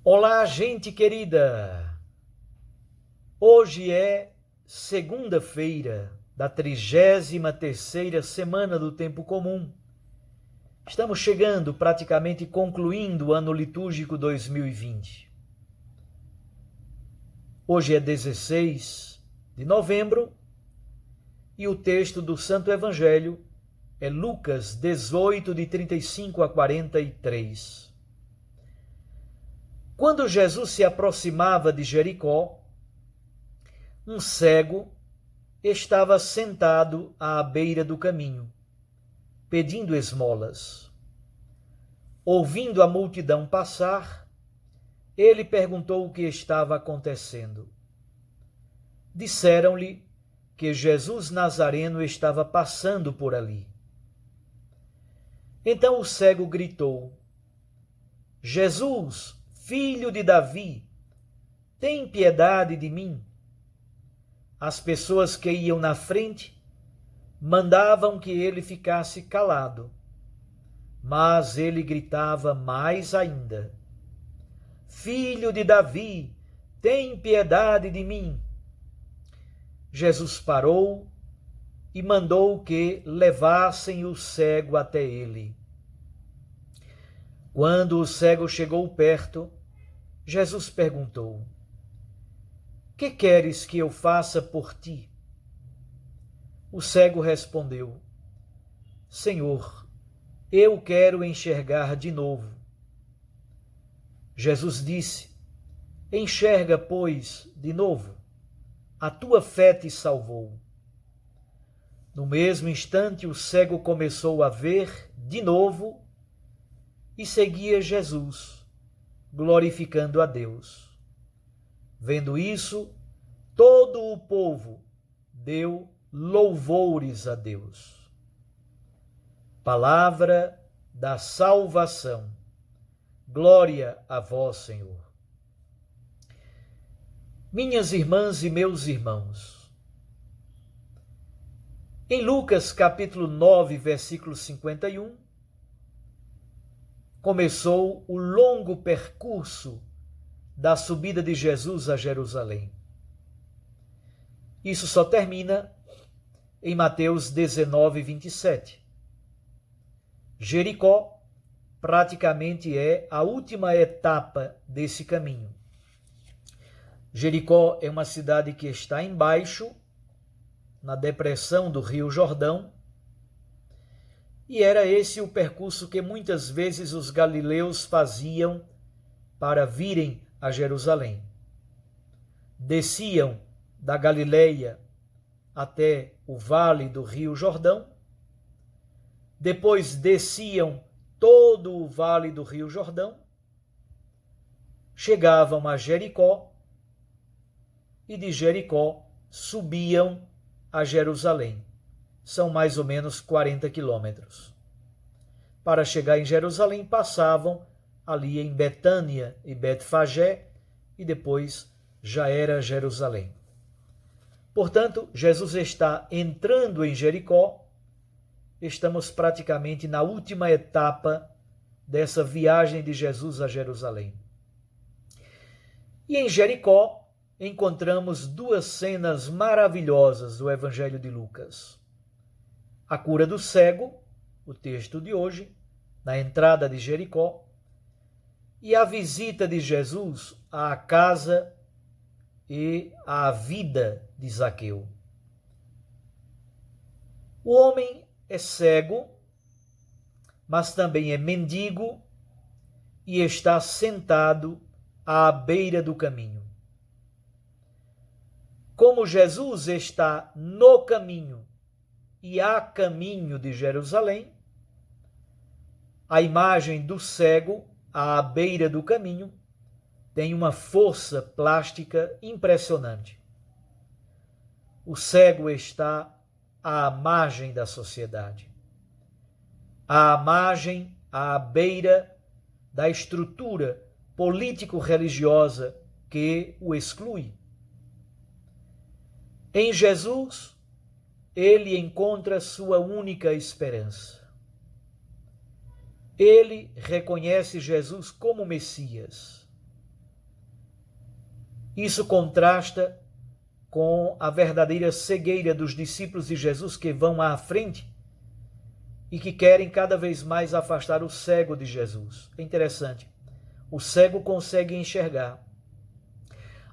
Olá, gente querida! Hoje é segunda-feira da 33ª semana do Tempo Comum. Estamos chegando, praticamente concluindo o ano litúrgico 2020. Hoje é 16 de novembro e o texto do Santo Evangelho é Lucas 18, de 35 a 43. Quando Jesus se aproximava de Jericó, um cego estava sentado à beira do caminho, pedindo esmolas. Ouvindo a multidão passar, ele perguntou o que estava acontecendo. Disseram-lhe que Jesus Nazareno estava passando por ali. Então o cego gritou: Jesus, filho de Davi, tem piedade de mim. As pessoas que iam na frente mandavam que ele ficasse calado, mas ele gritava mais ainda: Filho de Davi, tem piedade de mim. Jesus parou e mandou que levassem o cego até ele. Quando o cego chegou perto, Jesus perguntou: Que queres que eu faça por ti? O cego respondeu: Senhor, eu quero enxergar de novo. Jesus disse: Enxerga, pois, de novo. A tua fé te salvou. No mesmo instante, o cego começou a ver de novo e seguia Jesus, glorificando a Deus. Vendo isso, todo o povo deu louvores a Deus. Palavra da salvação. Glória a vós, Senhor. Minhas irmãs e meus irmãos, em Lucas capítulo 9, versículo 51, começou o longo percurso da subida de Jesus a Jerusalém. Isso só termina em Mateus 19, 27. Jericó praticamente é a última etapa desse caminho. Jericó é uma cidade que está embaixo, na depressão do Rio Jordão, e era esse o percurso que muitas vezes os galileus faziam para virem a Jerusalém. Desciam da Galileia até o vale do Rio Jordão, depois desciam todo o vale do Rio Jordão, chegavam a Jericó e de Jericó subiam a Jerusalém. São mais ou menos 40 quilômetros. Para chegar em Jerusalém, passavam ali em Betânia e Betfagé e depois já era Jerusalém. Portanto, Jesus está entrando em Jericó. Estamos praticamente na última etapa dessa viagem de Jesus a Jerusalém. E em Jericó encontramos duas cenas maravilhosas do Evangelho de Lucas. A cura do cego, o texto de hoje, na entrada de Jericó, e a visita de Jesus à casa e à vida de Zaqueu. O homem é cego, mas também é mendigo e está sentado à beira do caminho. Como Jesus está no caminho e a caminho de Jerusalém, a imagem do cego à beira do caminho tem uma força plástica impressionante. O cego está à margem da sociedade, à margem, à beira da estrutura político-religiosa que o exclui. Em Jesus, ele encontra sua única esperança. Ele reconhece Jesus como Messias. Isso contrasta com a verdadeira cegueira dos discípulos de Jesus que vão à frente e que querem cada vez mais afastar o cego de Jesus. É interessante. O cego consegue enxergar.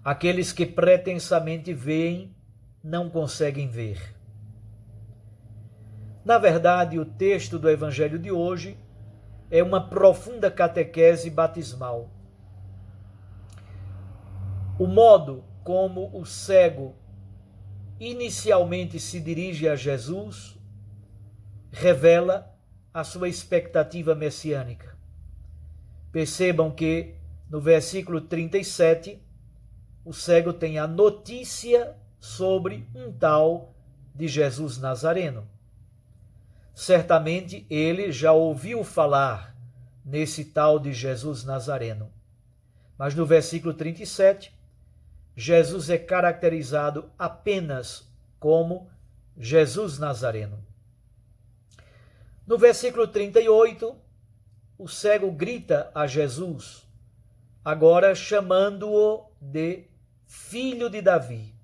Aqueles que pretensamente veem não conseguem ver. Na verdade, o texto do Evangelho de hoje é uma profunda catequese batismal. O modo como o cego inicialmente se dirige a Jesus revela a sua expectativa messiânica. Percebam que no versículo 37, o cego tem a notícia sobre um tal de Jesus Nazareno. Certamente ele já ouviu falar nesse tal de Jesus Nazareno. Mas no versículo 37, Jesus é caracterizado apenas como Jesus Nazareno. No versículo 38, o cego grita a Jesus, agora chamando-o de Filho de Davi.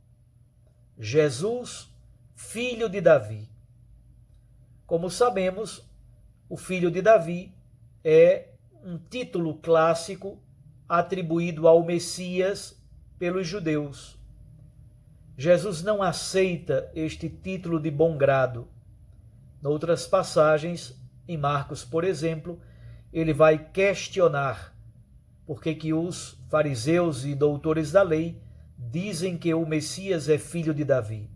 Jesus, Filho de Davi. Como sabemos, o Filho de Davi é um título clássico atribuído ao Messias pelos judeus. Jesus não aceita este título de bom grado. Noutras passagens, em Marcos, por exemplo, ele vai questionar por que os fariseus e doutores da lei dizem que o Messias é filho de Davi.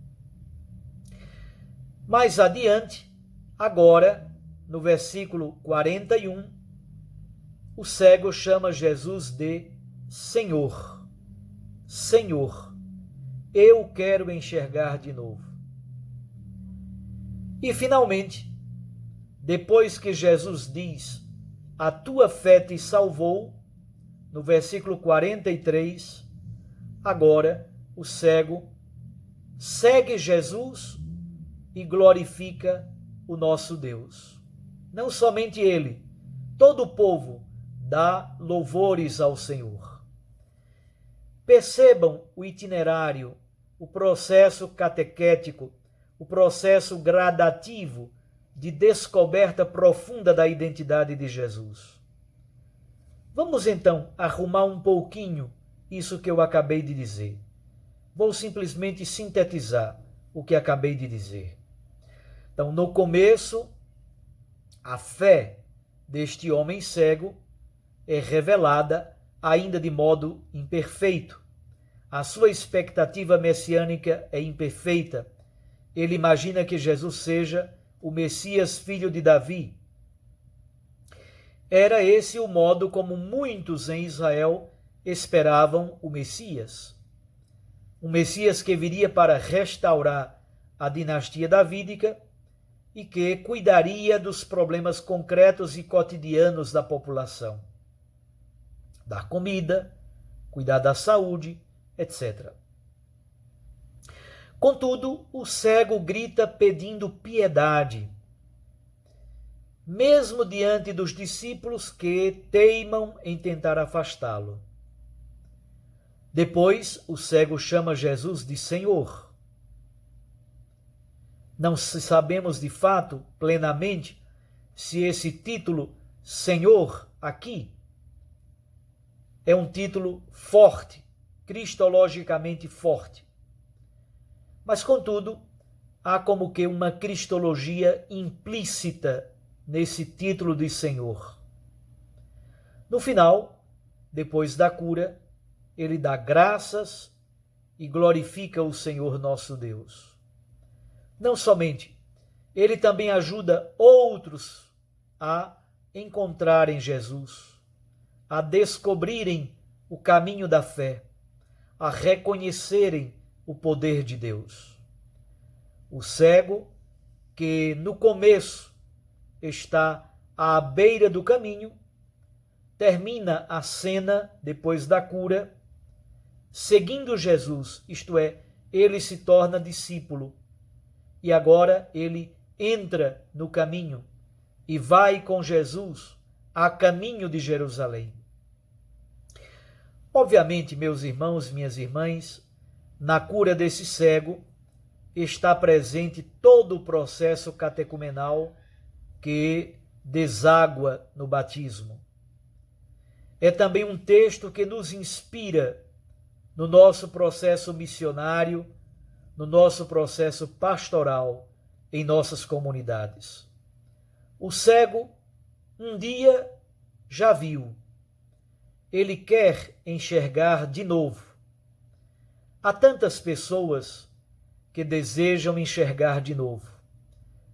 Mais adiante, agora, no versículo 41, o cego chama Jesus de Senhor. Senhor, eu quero enxergar de novo. E finalmente, depois que Jesus diz, a tua fé te salvou, no versículo 43, agora o cego segue Jesus e glorifica o nosso Deus. Não somente ele, todo o povo dá louvores ao Senhor. Percebam o itinerário, o processo catequético, o processo gradativo de descoberta profunda da identidade de Jesus. Vamos então arrumar um pouquinho isso que eu acabei de dizer. Vou simplesmente sintetizar o que acabei de dizer. Então, no começo, a fé deste homem cego é revelada ainda de modo imperfeito. A sua expectativa messiânica é imperfeita. Ele imagina que Jesus seja o Messias, filho de Davi. Era esse o modo como muitos em Israel esperavam o Messias. Um Messias que viria para restaurar a dinastia davídica e que cuidaria dos problemas concretos e cotidianos da população. Dar comida, cuidar da saúde, etc. Contudo, o cego grita pedindo piedade, mesmo diante dos discípulos que teimam em tentar afastá-lo. Depois, o cego chama Jesus de Senhor. Não sabemos de fato, plenamente, se esse título Senhor aqui é um título forte, cristologicamente forte. Mas, contudo, há como que uma cristologia implícita nesse título de Senhor. No final, depois da cura, ele dá graças e glorifica o Senhor nosso Deus. Não somente, ele também ajuda outros a encontrarem Jesus, a descobrirem o caminho da fé, a reconhecerem o poder de Deus. O cego, que no começo está à beira do caminho, termina a cena depois da cura, seguindo Jesus, isto é, ele se torna discípulo e agora ele entra no caminho e vai com Jesus a caminho de Jerusalém. Obviamente, meus irmãos, minhas irmãs, na cura desse cego está presente todo o processo catecumenal que deságua no batismo. É também um texto que nos inspira no nosso processo missionário, no nosso processo pastoral em nossas comunidades. O cego um dia já viu. Ele quer enxergar de novo. Há tantas pessoas que desejam enxergar de novo,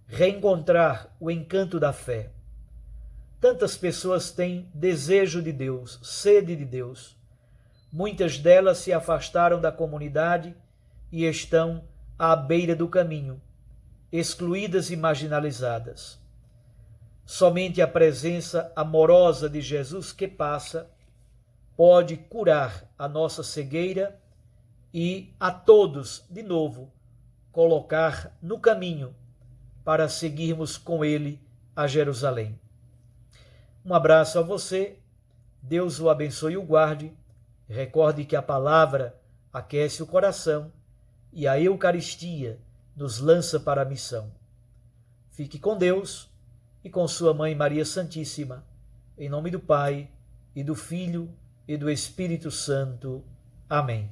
reencontrar o encanto da fé. Tantas pessoas têm desejo de Deus, sede de Deus. Muitas delas se afastaram da comunidade e estão à beira do caminho, excluídas e marginalizadas. Somente a presença amorosa de Jesus que passa pode curar a nossa cegueira e a todos, de novo, colocar no caminho para seguirmos com Ele a Jerusalém. Um abraço a você, Deus o abençoe e o guarde. Recorde que a palavra aquece o coração e a Eucaristia nos lança para a missão. Fique com Deus e com sua Mãe Maria Santíssima, em nome do Pai, e do Filho, e do Espírito Santo. Amém.